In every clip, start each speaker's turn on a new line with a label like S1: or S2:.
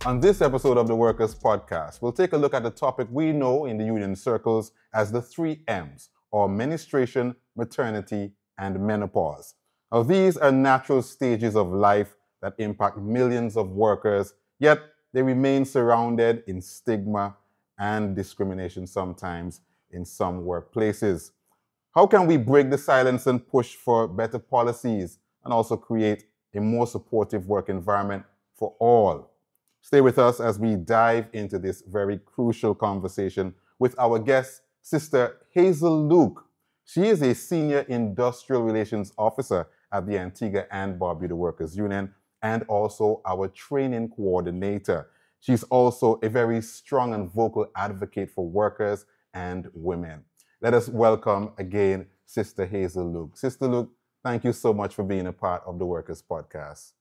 S1: On this episode of the Workers Podcast, we'll take a look at the topic we know in the union circles as the 3 M's, or menstruation, maternity, and menopause. Now, these are natural stages of life that impact millions of workers, yet they remain surrounded in stigma and discrimination sometimes in some workplaces. How can we break the silence and push for better policies and also create a more supportive work environment for all? Stay with us as we dive into this very crucial conversation with our guest, Sister Hazel Luke. She is a Senior Industrial Relations Officer at the Antigua and Barbuda Workers Union and also our training coordinator. She's also a very strong and vocal advocate for workers and women. Let us welcome again Sister Hazel Luke. Sister Luke, thank you so much for being a part of the Workers Podcast.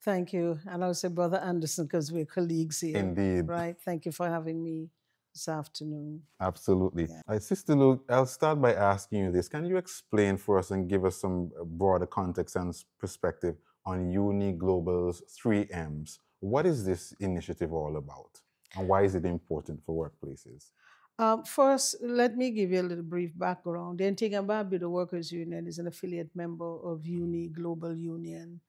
S2: Thank you. And I'll say Brother Anderson because we're colleagues here.
S1: Indeed.
S2: Right. Thank you for having me this afternoon.
S1: Absolutely.
S2: Yeah.
S1: Sister Luke, I'll start by asking you this. Can you explain for us and give us some broader context and perspective on Uni Global's 3Ms? What is this initiative all about? And why is it important for workplaces?
S2: First, let me give you a little brief background. The Antigua and Barbuda Workers Union is an affiliate member of Uni Global Union.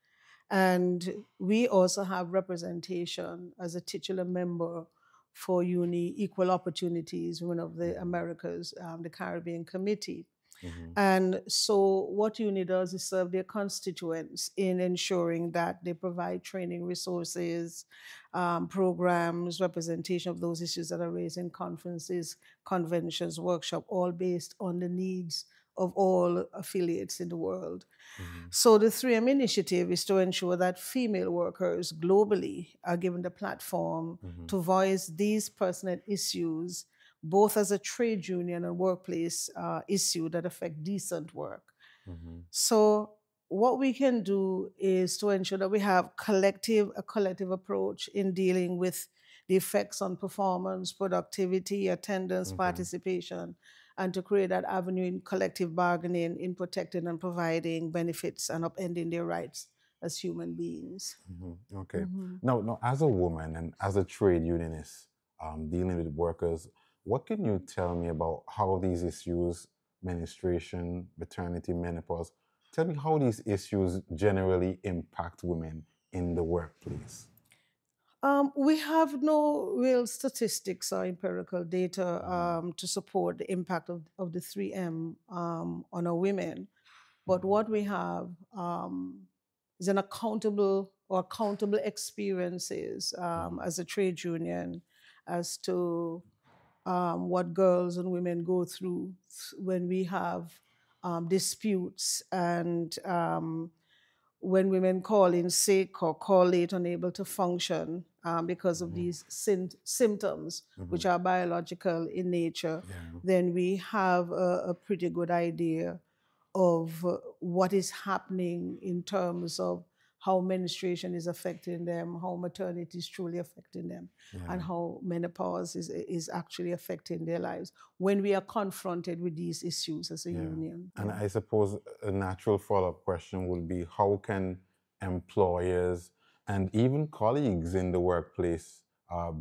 S2: And we also have representation as a titular member for Uni Equal Opportunities, one of the Americas, the Caribbean Committee. And so what Uni does is serve their constituents in ensuring that they provide training resources, programs, representation of those issues that are raised in conferences, conventions, workshops, all based on the needs of all affiliates in the world. So the 3M initiative is to ensure that female workers globally are given the platform to voice these pertinent issues, both as a trade union and workplace issue that affect decent work. So what we can do is to ensure that we have a collective approach in dealing with the effects on performance, productivity, attendance, participation, and to create that avenue in collective bargaining, in protecting and providing benefits and upending their rights as human beings.
S1: Okay. Now, as a woman and as a trade unionist dealing with workers, what can you tell me about how these issues, menstruation, maternity, menopause, tell me how these issues generally impact women in the workplace?
S2: We have no real statistics or empirical data to support the impact of the 3M on our women. But what we have is an accountable experiences as a trade union as to what girls and women go through when we have disputes and when women call in sick or call late, unable to function because of these symptoms, which are biological in nature, then we have a pretty good idea of what is happening in terms of how menstruation is affecting them, how maternity is truly affecting them, and how menopause is actually affecting their lives when we are confronted with these issues as a union.
S1: And I suppose a natural follow-up question would be, how can employers and even colleagues in the workplace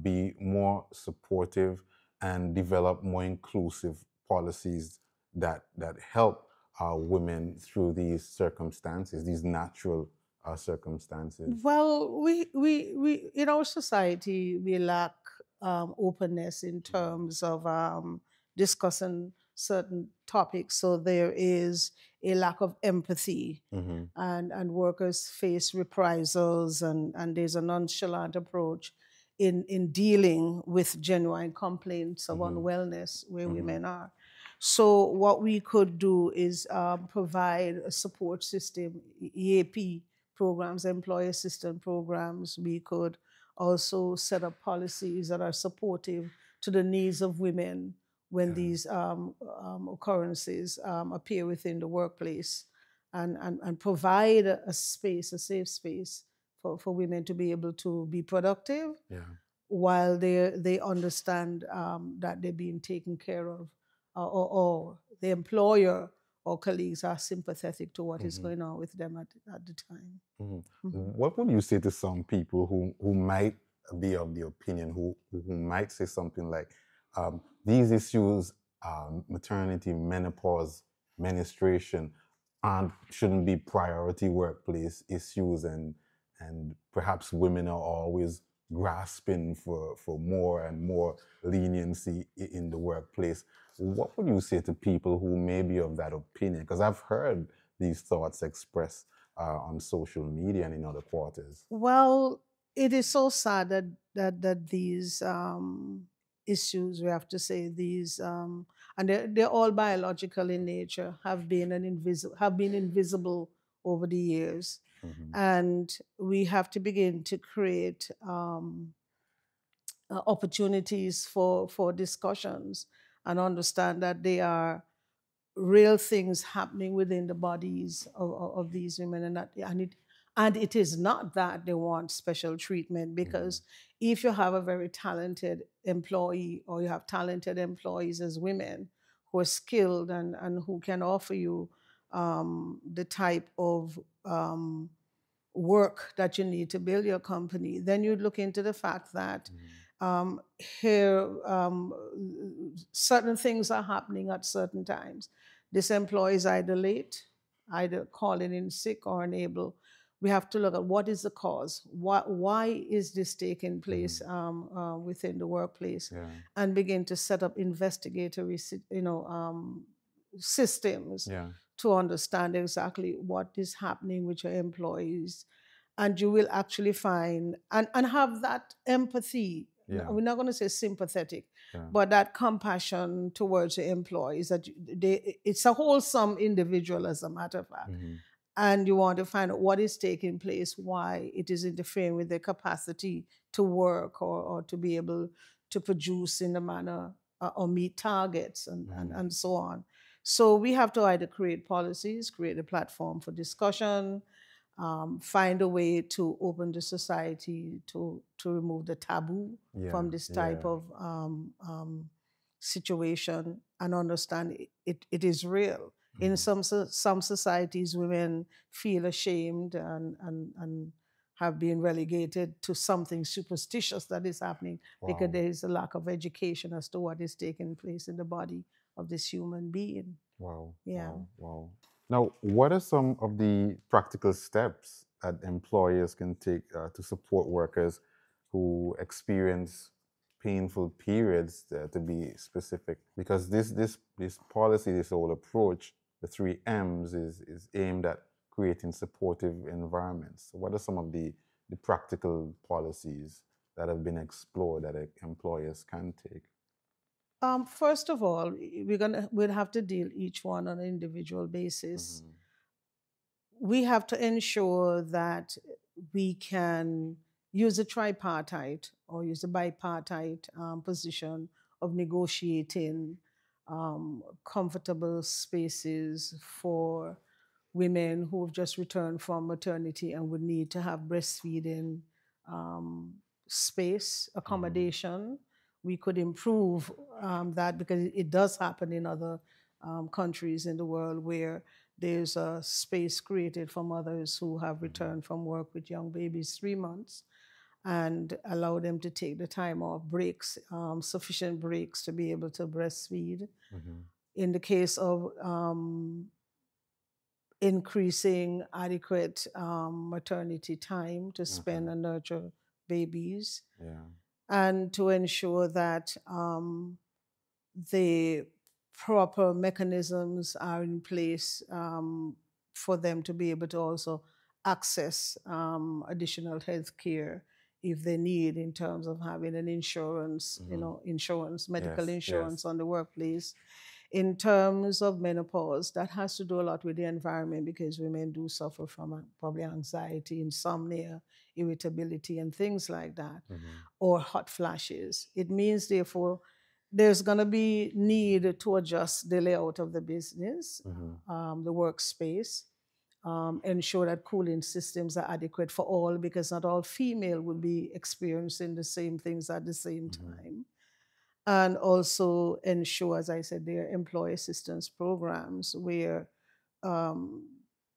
S1: be more supportive and develop more inclusive policies that help women through these circumstances, these natural circumstances?
S2: Well, we in our society we lack openness in terms of discussing certain topics. So there is a lack of empathy, and workers face reprisals, and there's a nonchalant approach in dealing with genuine complaints of unwellness where women are. So what we could do is provide a support system, EAP programs, employee assistance programs. We could also set up policies that are supportive to the needs of women when these occurrences appear within the workplace, and provide a space, a safe space for women to be able to be productive while they understand that they're being taken care of, or the employer or colleagues are sympathetic to what is going on with them at the time.
S1: What would you say to some people who might be of the opinion who might say something like, these issues, maternity, menopause, menstruation, shouldn't be priority workplace issues, and perhaps women are always grasping for more and more leniency in the workplace. What would you say to people who may be of that opinion? Because I've heard these thoughts expressed on social media and in other quarters.
S2: Well, it is so sad that these issues, we have to say these, and they're all biological in nature, have been invisible over the years,
S1: Mm-hmm.
S2: and we have to begin to create opportunities for discussions and understand that they are real things happening within the bodies of these women, and it is not that they want special treatment, because if you have a very talented employee, or you have talented employees as women who are skilled and who can offer you the type of work that you need to build your company, then you look into the fact that here certain things are happening at certain times. This employee is either late, either calling in sick or unable. We have to look at what is the cause. Why is this taking place within the workplace,
S1: Yeah.
S2: and begin to set up investigatory, systems
S1: Yeah.
S2: to understand exactly what is happening with your employees. And you will actually find and have that empathy.
S1: Yeah.
S2: We're not going to say sympathetic,
S1: Yeah.
S2: but that compassion towards your employees, that it's a wholesome individual, as a matter of fact. And you want to find out what is taking place, why it is interfering with their capacity to work, or to be able to produce in the manner or meet targets, and so on. So we have to either create policies, create a platform for discussion, find a way to open the society to remove the taboo from this type of situation, and understand it is real. In some societies, women feel ashamed and have been relegated to something superstitious that is happening, because there is a lack of education as to what is taking place in the body of this human being.
S1: Wow.
S2: Yeah.
S1: Wow. Wow. Now, what are some of the practical steps that employers can take to support workers who experience painful periods, to be specific? Because this policy, this whole approach, the 3 M's, is aimed at creating supportive environments. So what are some of the practical policies that have been explored that employers can take?
S2: First of all, we'll have to deal each one on an individual basis. We have to ensure that we can use a tripartite or use a bipartite position of negotiating comfortable spaces for women who have just returned from maternity and would need to have breastfeeding space, accommodation. We could improve that, because it does happen in other countries in the world, where there's a space created for mothers who have returned from work with young babies, 3 months, and allow them to take the time off, breaks, sufficient breaks to be able to breastfeed. In the case of increasing adequate maternity time to spend and nurture babies, and to ensure that the proper mechanisms are in place for them to be able to also access additional health care if they need, in terms of having an insurance, medical insurance on the workplace. In terms of menopause, that has to do a lot with the environment, because women do suffer from probably anxiety, insomnia, irritability, and things like that, or hot flashes. It means, therefore, there's going to be need to adjust the layout of the business, the workspace, ensure that cooling systems are adequate for all, because not all female will be experiencing the same things at the same time. And also ensure, as I said, there are employee assistance programs where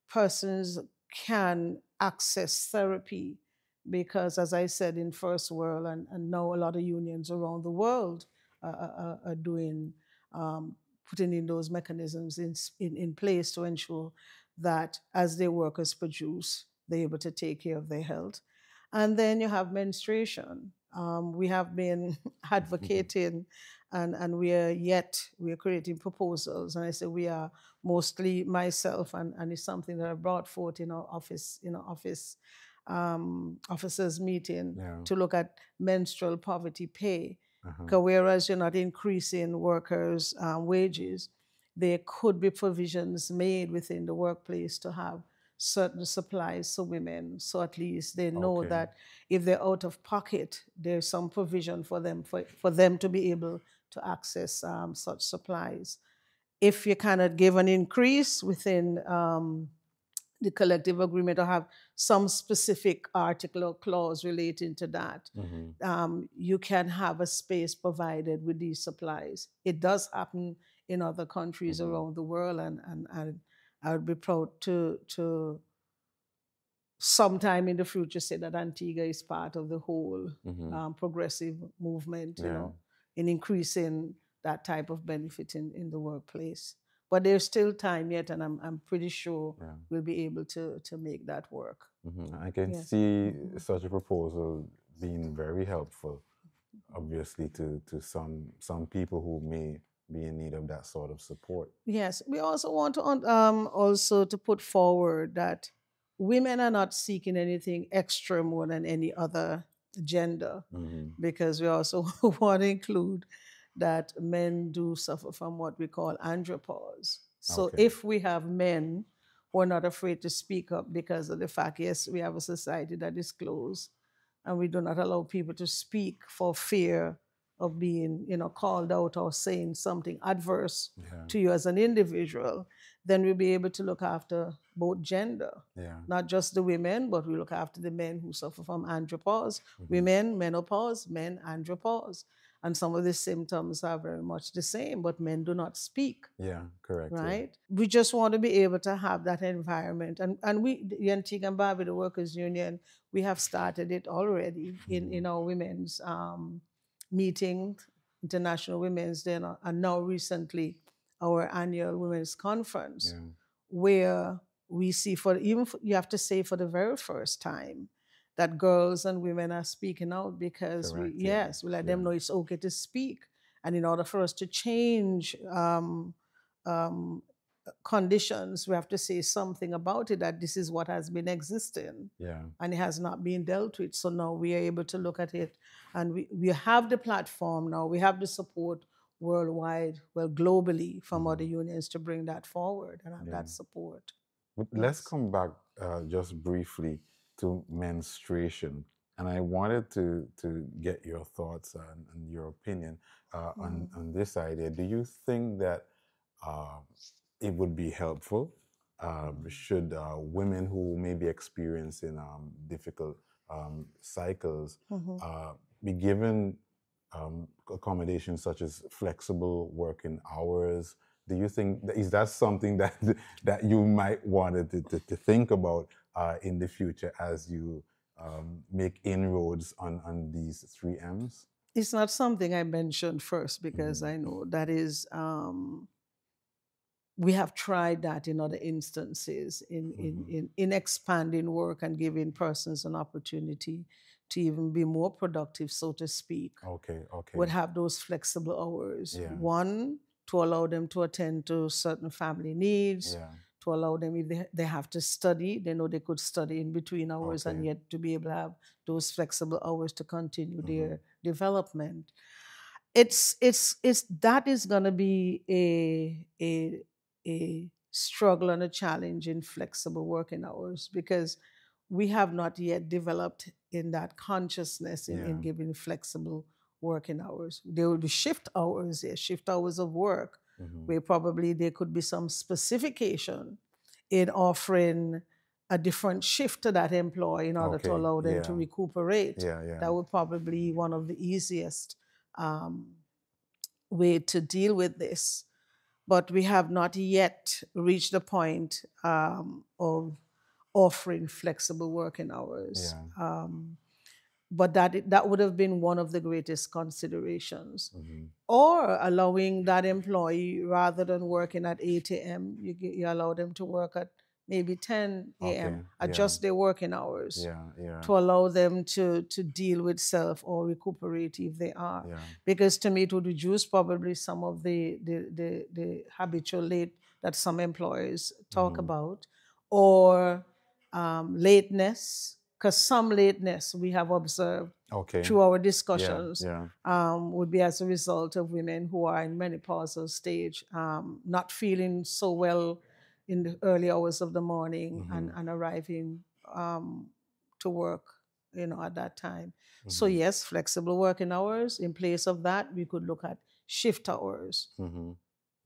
S2: persons can access therapy because, as I said, in first world and now a lot of unions around the world are doing, putting in those mechanisms in place to ensure that as their workers produce, they're able to take care of their health. And then you have menstruation. We have been advocating, and we are creating proposals. And I say we are mostly myself, and it's something that I brought forth in our office officers meeting
S1: Yeah.
S2: to look at menstrual poverty pay.
S1: Uh-huh.
S2: 'Cause whereas you're not increasing workers' wages, there could be provisions made within the workplace to have certain supplies for women. So at least they know
S1: Okay.
S2: that if they're out of pocket, there's some provision for them for them to be able to access such supplies. If you cannot give an increase within the collective agreement or have some specific article or clause relating to that, you can have a space provided with these supplies. It does happen in other countries around the world, and I would be proud to sometime in the future say that Antigua is part of the whole progressive movement,
S1: Yeah.
S2: in increasing that type of benefit in the workplace. But there's still time yet, and I'm pretty sure
S1: Yeah.
S2: we'll be able to make that work.
S1: I can
S2: Yes.
S1: see such a proposal being very helpful, obviously, to some people who may be in need of that sort of support.
S2: Yes, we also want to also to put forward that women are not seeking anything extra more than any other gender, because we also want to include that men do suffer from what we call andropause. So
S1: Okay.
S2: if we have men who are not afraid to speak up because of the fact, yes, we have a society that is closed, and we do not allow people to speak for fear of being, called out or saying something adverse to you as an individual, then we'll be able to look after both gender.
S1: Yeah.
S2: Not just the women, but we look after the men who suffer from andropause, women, menopause, men, andropause. And some of the symptoms are very much the same, but men do not speak.
S1: Yeah, correct. Yeah.
S2: Right? We just want to be able to have that environment. And we, the Antigua and Barbuda Workers Union, we have started it already in our women's meeting, International Women's Day, and now recently our annual women's conference, where we see you have to say for the very first time that girls and women are speaking out, because
S1: Correct,
S2: we let them know it's okay to speak. And in order for us to change conditions, we have to say something about it, that this is what has been existing.
S1: Yeah.
S2: And it has not been dealt with. So now we are able to look at it, and we have the platform now, we have the support worldwide, well, globally, from other unions to bring that forward and have that support.
S1: Let's come back just briefly to menstruation. And I wanted to get your thoughts and your opinion on this idea. Do you think that it would be helpful should women who may be experiencing difficult cycles be given accommodations such as flexible working hours? Do you think is that something that that you might want to think about in the future as you make inroads on these 3 M's?
S2: It's not something I mentioned first, because I know that is we have tried that in other instances in expanding work and giving persons an opportunity to even be more productive, so to speak.
S1: Okay.
S2: Would have those flexible hours.
S1: Yeah.
S2: One, to allow them to attend to certain family needs,
S1: Yeah.
S2: to allow them, if they have to study, they know they could study in between hours, and yet to be able to have those flexible hours to continue their development. It's that is going to be a struggle and a challenge in flexible working hours, because we have not yet developed in that consciousness in giving flexible working hours. There will be shift hours, shift hours of work, where probably there could be some specification in offering a different shift to that employee in order to allow them to recuperate. That would probably be one of the easiest way to deal with this. But we have not yet reached the point of offering flexible working hours.
S1: Yeah.
S2: But that would have been one of the greatest considerations.
S1: Mm-hmm.
S2: Or allowing that employee, rather than working at 8 a.m., you allow them to work at maybe 10
S1: Okay.
S2: a.m.,
S1: Yeah.
S2: adjust their working hours
S1: Yeah. Yeah.
S2: to allow them to deal with self or recuperate if they are.
S1: Yeah.
S2: Because to me, it would reduce probably some of the habitual late that some employers talk about, or lateness, because some lateness we have observed
S1: Okay.
S2: through our
S1: Yeah.
S2: discussions
S1: Yeah.
S2: would be as a result of women who are in menopausal stage, not feeling so well in the early hours of the morning and arriving to work, at that time. So yes, flexible working hours. In place of that, we could look at shift hours,
S1: Mm-hmm.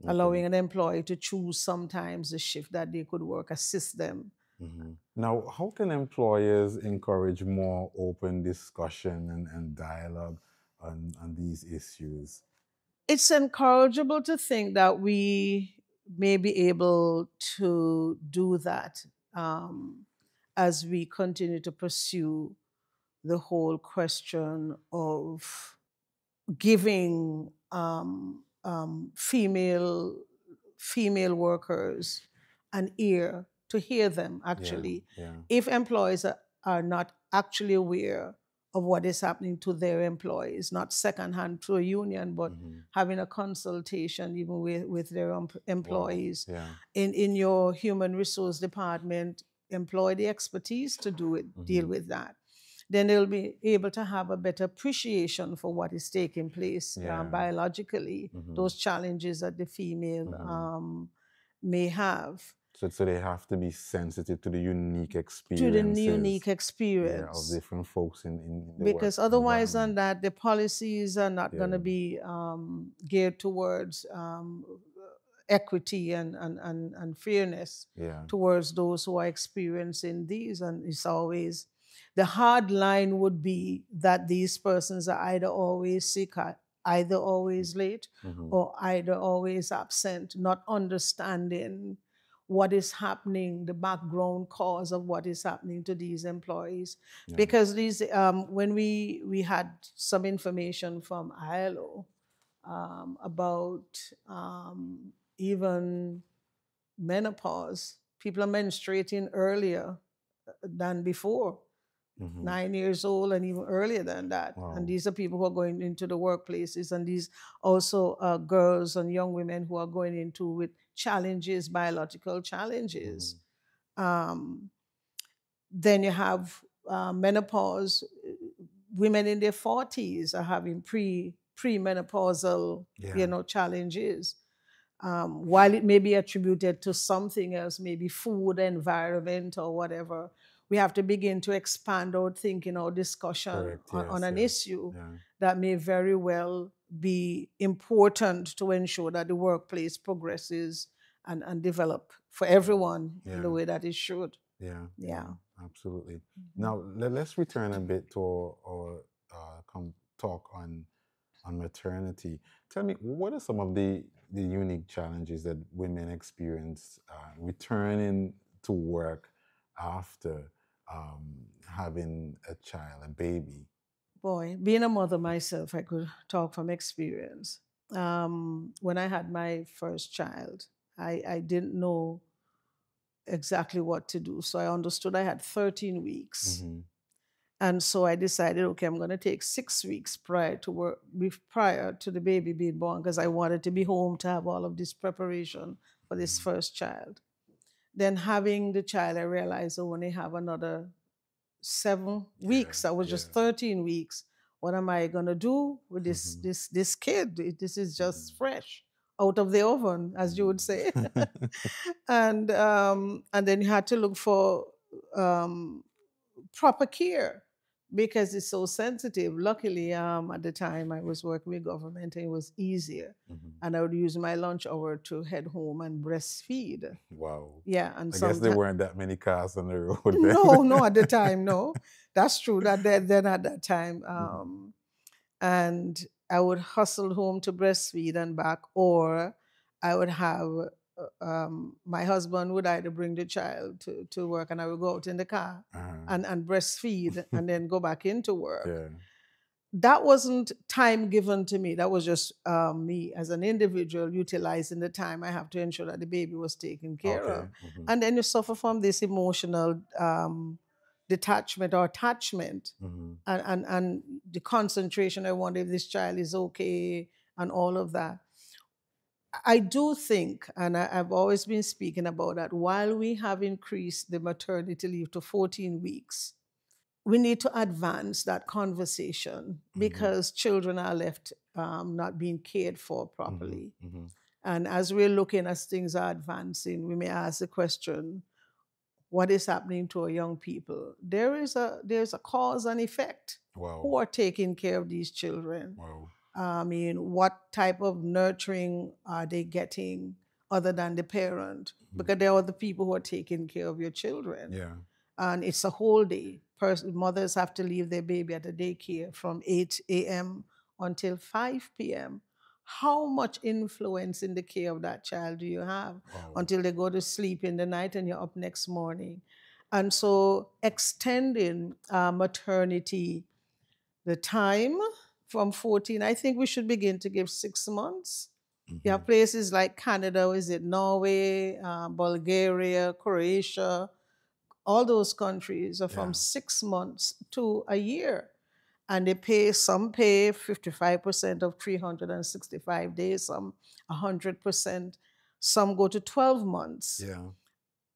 S2: allowing an employee to choose sometimes the shift that they could work, assist them.
S1: Mm-hmm. Now, how can employers encourage more open discussion and dialogue on these issues?
S2: It's encourageable to think that we may be able to do that as we continue to pursue the whole question of giving female workers an ear to hear them. Actually,
S1: Yeah.
S2: if employees are not actually aware of what is happening to their employees, not secondhand through a union, but having a consultation even with their employees.
S1: Wow. Yeah.
S2: In your human resource department, employ the expertise to deal with that. Then they'll be able to have a better appreciation for what is taking place biologically, those challenges that the female may have.
S1: So they have to be sensitive to the unique
S2: To the
S1: experiences.
S2: unique
S1: Of
S2: experience.
S1: different folks in the
S2: Because
S1: work
S2: otherwise than
S1: environment.
S2: that, the policies are not going to be geared towards equity and fairness
S1: Yeah.
S2: towards those who are experiencing these. And it's always, the hard line would be that these persons are either always sick, either always late, or either always absent, not understanding what is happening, the background cause of what is happening to these employees.
S1: Yeah.
S2: Because these, when we had some information from ILO about even menopause, people are menstruating earlier than before. 9 years old and even earlier than that.
S1: Wow.
S2: And these are people who are going into the workplaces, and these also girls and young women who are going into with challenges, biological challenges. Then you have menopause. Women in their 40s are having premenopausal challenges. While it may be attributed to something else, maybe food, environment, or whatever, we have to begin to expand our thinking, our discussion. Correct, on an issue that may very well be important to ensure that the workplace progresses and develop for everyone in the way that it should.
S1: Yeah. Absolutely. Now, let's return a bit to our talk on maternity. Tell me, what are some of the unique challenges that women experience returning to work after having a child, a baby?
S2: Boy, being a mother myself, I could talk from experience. When I had my first child, I didn't know exactly what to do. So I understood I had 13 weeks. And so I decided, okay, I'm going to take 6 weeks prior to the baby being born, because I wanted to be home to have all of this preparation for this first child. Then having the child, I realized I only have another 7 weeks. I was just 13 weeks. What am I going to do with this kid? This is just fresh out of the oven, as you would say. And then you had to look for proper care, because it's so sensitive. Luckily, at the time I was working with government, and it was easier. And I would use my lunch hour to head home and breastfeed.
S1: Wow.
S2: Yeah, and
S1: I guess there weren't that many cars on the road then.
S2: No, at the time, no. That's true. That then at that time, and I would hustle home to breastfeed and back, or I would have my husband would either bring the child to work, and I would go out in the car and breastfeed and then go back into work.
S1: Yeah.
S2: That wasn't time given to me. That was just me as an individual utilizing the time I have to ensure that the baby was taken care
S1: Okay.
S2: of. And then you suffer from this emotional detachment or attachment, and the concentration. I wonder if this child is okay and all of that. I do think, and I've always been speaking about that, while we have increased the maternity leave to 14 weeks, we need to advance that conversation because children are left not being cared for properly. And as we're looking as things are advancing, we may ask the question, what is happening to our young people? There's a cause and effect.
S1: Wow.
S2: Who are taking care of these children?
S1: Wow.
S2: I mean, what type of nurturing are they getting other than the parent? Because there are the people who are taking care of your children.
S1: Yeah.
S2: And it's a whole day. Mothers have to leave their baby at the daycare from 8 a.m. until 5 p.m. How much influence in the care of that child do you have until they go to sleep in the night and you're up next morning? And so extending maternity, the time from 14, I think we should begin to give 6 months. You have places like Canada, is it Norway, Bulgaria, Croatia, all those countries are from 6 months to a year. And some pay 55% of 365 days, some 100%, some go to 12 months.
S1: Yeah.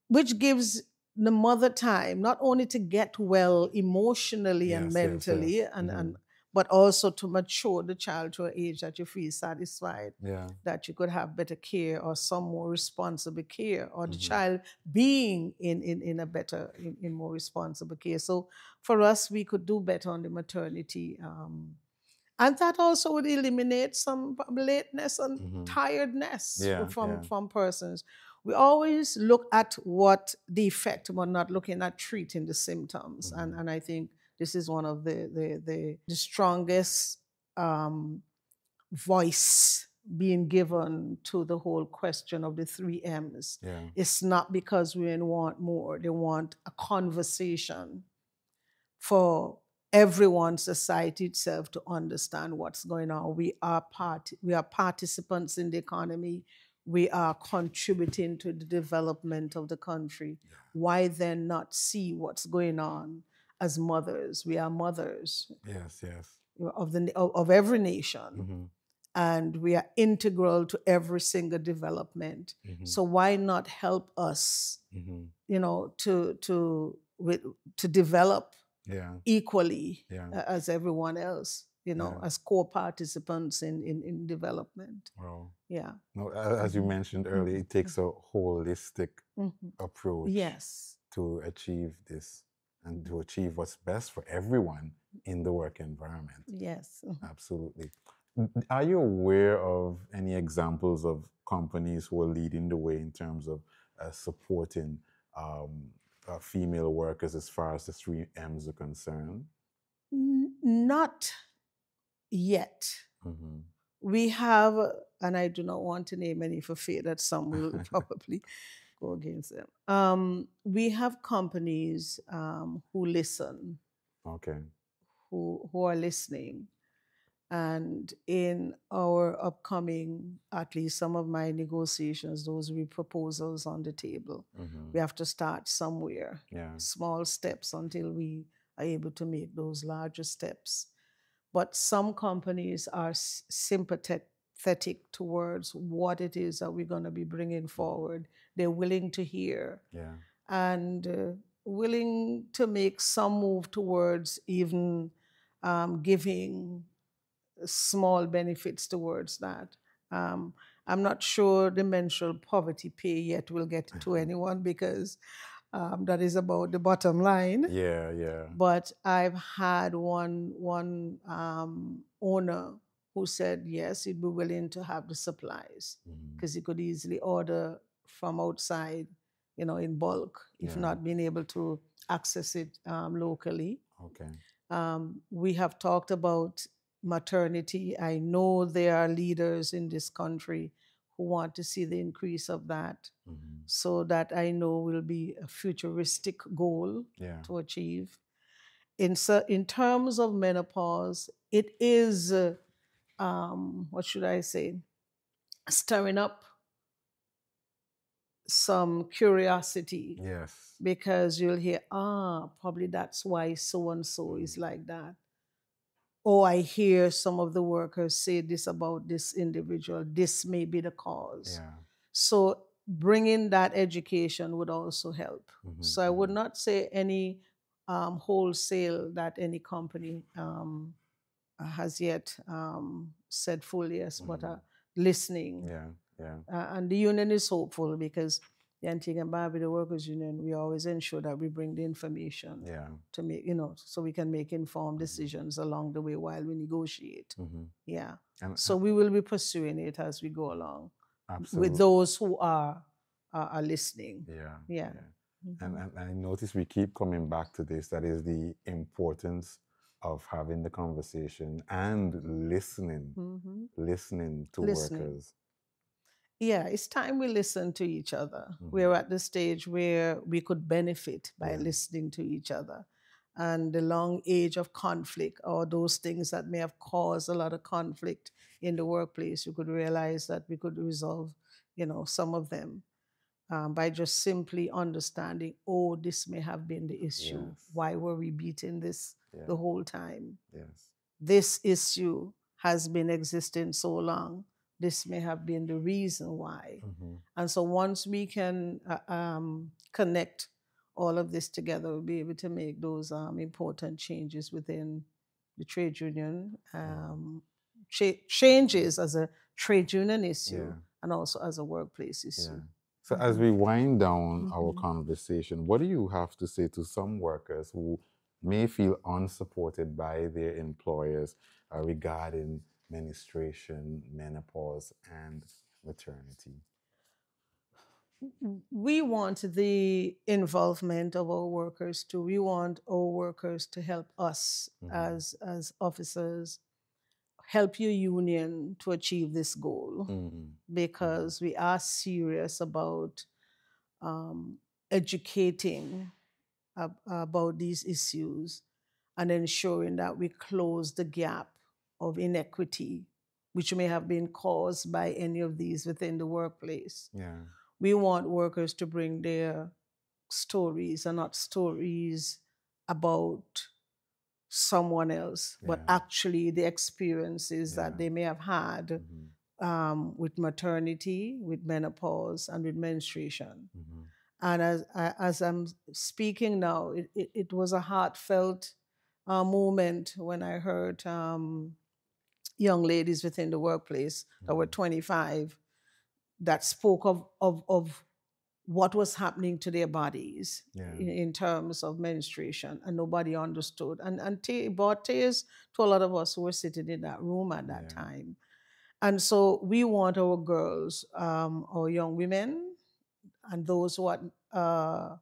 S2: Which gives the mother time not only to get well emotionally and
S1: Yes,
S2: mentally,
S1: yes.
S2: but also to mature the child to an age that you feel satisfied,
S1: Yeah.
S2: that you could have better care or some more responsible care, or the child being in a better, in more responsible care. So for us, we could do better on the maternity. And that also would eliminate some lateness and tiredness from persons. We always look at what the effect, but not looking at treating the symptoms. And I think this is one of the strongest voice being given to the whole question of the 3 M's.
S1: Yeah.
S2: It's not because women want more. They want a conversation for everyone, society itself, to understand what's going on. We are participants in the economy. We are contributing to the development of the country. Why then not see what's going on as mothers? We are mothers.
S1: Yes, yes.
S2: Of every nation. And we are integral to every single development. So why not help us, to develop equally as everyone else, as co-participants in development.
S1: Wow.
S2: Yeah.
S1: No, as you mentioned earlier, it takes a holistic approach to achieve this and to achieve what's best for everyone in the work environment.
S2: Yes.
S1: Absolutely. Are you aware of any examples of companies who are leading the way in terms of supporting female workers as far as the 3 M's are concerned?
S2: Not yet. We have, and I do not want to name any for fear that some will probably go against them. We have companies who listen, who are listening. And in our upcoming, at least some of my negotiations, those will be proposals on the table. We have to start somewhere, small steps until we are able to make those larger steps. But some companies are sympathetic towards what it is that we're going to be bringing forward. They're willing to hear and willing to make some move towards even giving small benefits towards that. I'm not sure the menstrual poverty pay yet will get to anyone because that is about the bottom line.
S1: Yeah.
S2: But I've had one owner who said yes, he'd be willing to have the supplies because he could easily order from outside, in bulk, if not being able to access it locally. We have talked about maternity. I know there are leaders in this country who want to see the increase of that.
S1: Mm-hmm.
S2: So that I know will be a futuristic goal
S1: Yeah.
S2: to achieve. In terms of menopause, it is, what should I say, stirring up some curiosity,
S1: Yes.
S2: because you'll hear, probably that's why so and so is
S1: Mm.
S2: like that. Or I hear some of the workers say this about this individual, this may be the cause.
S1: Yeah.
S2: So bringing that education would also help.
S1: Mm-hmm.
S2: So I would
S1: Mm-hmm.
S2: not say any wholesale that any company has yet said full yes, but
S1: Mm-hmm.
S2: listening.
S1: Yeah. Yeah.
S2: And the union is hopeful, because the Antigua and Barbuda Workers Union, we always ensure that we bring the information
S1: Yeah.
S2: to make, so we can make informed
S1: Mm-hmm.
S2: decisions along the way while we negotiate.
S1: Mm-hmm.
S2: Yeah.
S1: And
S2: So we will be pursuing it as we go along with
S1: absolutely.
S2: those who are listening.
S1: Yeah.
S2: Yeah.
S1: Yeah.
S2: Mhm.
S1: And I notice we keep coming back to this. That is the importance of having the conversation and listening,
S2: Mhm.
S1: listening to
S2: Listening.
S1: workers.
S2: Yeah, it's time we listen to each other.
S1: Mhm.
S2: We're at the stage where we could benefit by
S1: Yeah.
S2: listening to each other. And the long age of conflict, or those things that may have caused a lot of conflict in the workplace, we could realize that we could resolve, some of them by just simply understanding, oh, this may have been the issue.
S1: Yes.
S2: Why were we beating this
S1: Yeah.
S2: the whole time?
S1: Yes.
S2: This issue has been existing so long. This may have been the reason why.
S1: Mm-hmm.
S2: And so once we can connect all of this together, we'll be able to make those important changes within the trade union, changes as a trade union issue,
S1: Yeah.
S2: and also as a workplace issue.
S1: Yeah. So as we wind down our
S2: Mhm.
S1: conversation, what do you have to say to some workers who may feel unsupported by their employers regarding menstruation, menopause, and maternity?
S2: We want the involvement of our workers too. We want our workers to help us
S1: Mhm.
S2: as officers, help your union to achieve this goal,
S1: Mhm.
S2: because we are serious about educating about these issues and ensuring that we close the gap of inequity which may have been caused by any of these within the workplace.
S1: Yeah.
S2: We want workers to bring their stories and not stories about someone else, but
S1: Yeah.
S2: actually the experiences
S1: Yeah.
S2: that they may have had
S1: Mhm.
S2: with maternity, with menopause, and with menstruation.
S1: Mhm.
S2: And as I'm speaking now, it was a heartfelt moment when I heard young ladies within the workplace that were
S1: Mhm.
S2: 25 that spoke of what was happening to their bodies
S1: Yeah.
S2: in terms of menstruation, and nobody understood. And brought tears to a lot of us who were sitting in that room at that
S1: Yeah.
S2: time. And so we want our girls, our young women, and those who are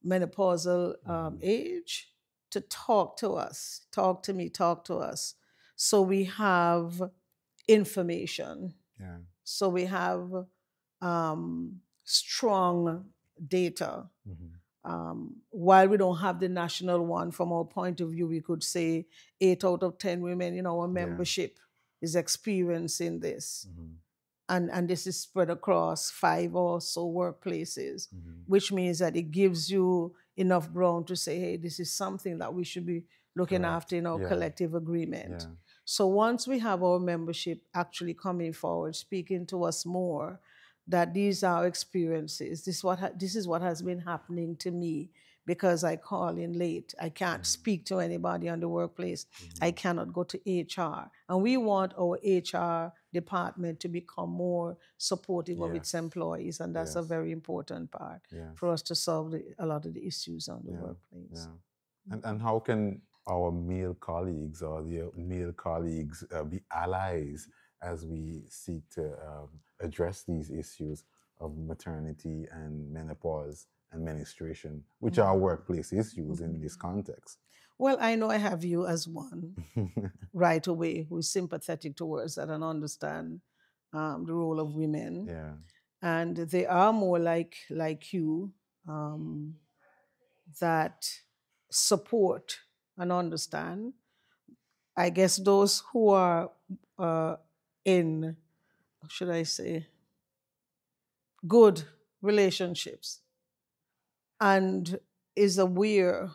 S2: menopausal age to talk to us, talk to me, talk to us. So we have information.
S1: Yeah.
S2: So we have strong data.
S1: Mhm.
S2: While we don't have the national one, from our point of view, we could say 8 out of 10 women in our membership is experiencing this.
S1: Mhm.
S2: And this is spread across 5 or so workplaces,
S1: Mhm.
S2: which means that it gives you enough ground to say, hey, this is something that we should be looking
S1: Correct.
S2: after in our
S1: Yeah.
S2: collective agreement.
S1: Yeah.
S2: So once we have our membership actually coming forward, speaking to us more, that these are experiences, this is what has been happening to me, because I call in late. I can't speak to anybody on the workplace. I cannot go to HR. And we want our HR department to become more supportive of its
S1: Yes.
S2: employees. And that's a
S1: Yes.
S2: very important part
S1: Yes.
S2: for us to solve a lot of the issues on the
S1: Yeah.
S2: workplace.
S1: Yeah. And how can our male colleagues or the male colleagues be allies as we seek to address these issues of maternity and menopause and menstruation, which are workplace issues in this context?
S2: Well, I know I have you as one right away who is sympathetic towards that and understand the role of women.
S1: Yeah.
S2: And they are more like you, that support and understand. I guess those who are in, should I say, good relationships and is aware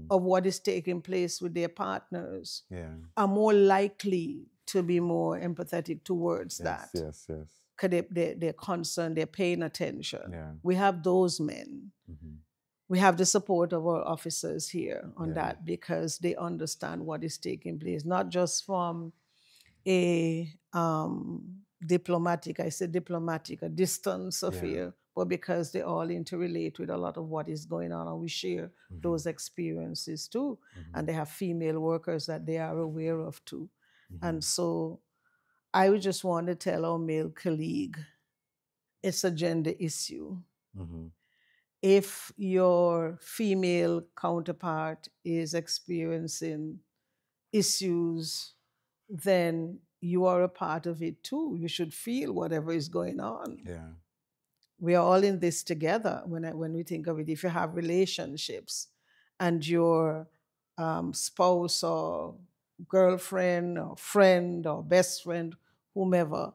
S2: of what is taking place with their partners
S1: Yeah.
S2: are more likely to be more empathetic towards that.
S1: Yes.
S2: Because they're concerned, they're paying attention.
S1: Yeah.
S2: We have those men. We have the support of our officers here on that, because they understand what is taking place, not just from a diplomatic, a distance of here, but because they all interrelate with a lot of what is going on, and we share those experiences too. And they have female workers that they are aware of too. And so I would just want to tell our male colleague, it's a gender issue. If your female counterpart is experiencing issues, then you are a part of it too. You should feel whatever is going on.
S1: Yeah.
S2: We are all in this together. When we think of it, if you have relationships and your spouse or girlfriend or friend or best friend, whomever,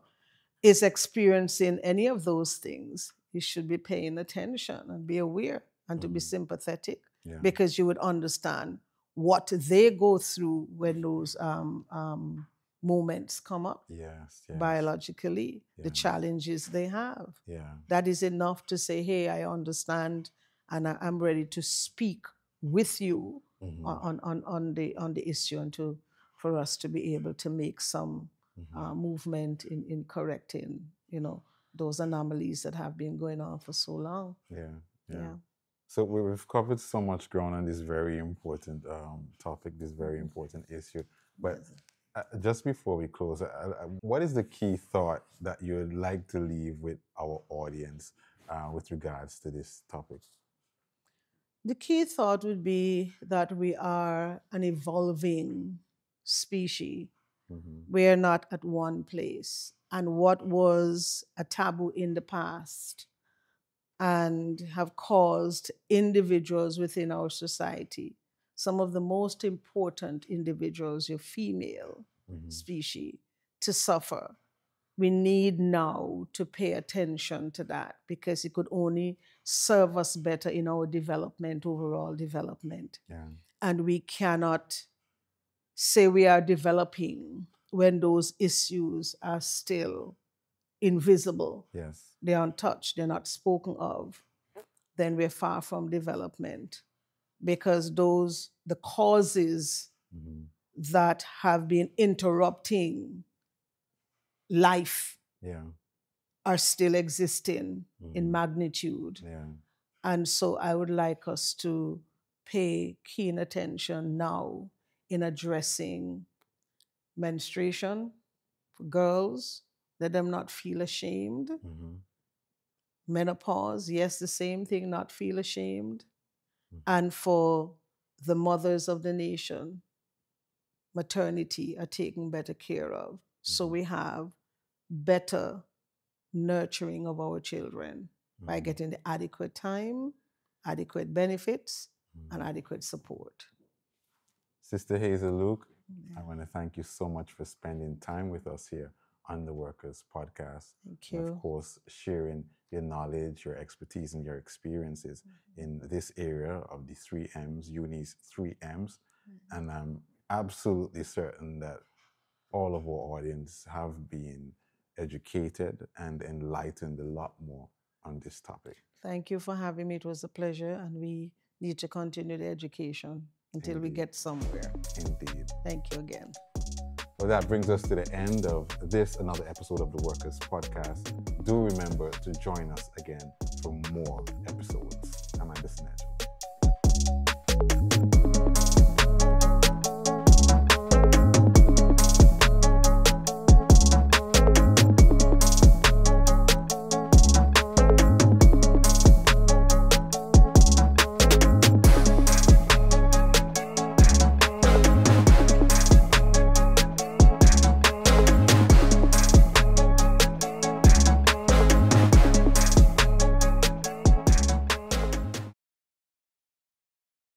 S2: is experiencing any of those things, you should be paying attention and be aware and to be sympathetic, because you would understand what they go through when those moments come up.
S1: Yes.
S2: Biologically, the challenges they have.
S1: Yeah.
S2: That is enough to say, hey, I understand and I'm ready to speak with you on the issue, and for us to be able to make some movement in correcting, those anomalies that have been going on for so long.
S1: Yeah. So we've covered so much ground on this very important topic, this very important issue. But just before we close, what is the key thought that you would like to leave with our audience with regards to this topic?
S2: The key thought would be that we are an evolving species. We are not at one place. And what was a taboo in the past and have caused individuals within our society, some of the most important individuals, your female species, to suffer. We need now to pay attention to that, because it could only serve us better in our development, overall development. And we cannot say we are developing when those issues are still invisible. They're untouched, they're not spoken of. Then we're far from development, because the causes that have been interrupting life are still existing in magnitude. And so I would like us to pay keen attention now in addressing menstruation for girls. Let them not feel ashamed. Menopause, yes, the same thing, not feel ashamed. And for the mothers of the nation, maternity are taken better care of. So we have better nurturing of our children by getting the adequate time, adequate benefits, and adequate support.
S1: Sister Hazel Luke, I want to thank you so much for spending time with us here on the Workers Podcast.
S2: Thank you.
S1: And of course, sharing your knowledge, your expertise, and your experiences in this area of the 3Ms, UNI's 3Ms. And I'm absolutely certain that all of our audience have been educated and enlightened a lot more on this topic.
S2: Thank you for having me. It was a pleasure, and we need to continue the education until we get somewhere.
S1: Indeed.
S2: Thank you again.
S1: Well, that brings us to the end of another episode of the Workers Podcast. Do remember to join us again for more episodes.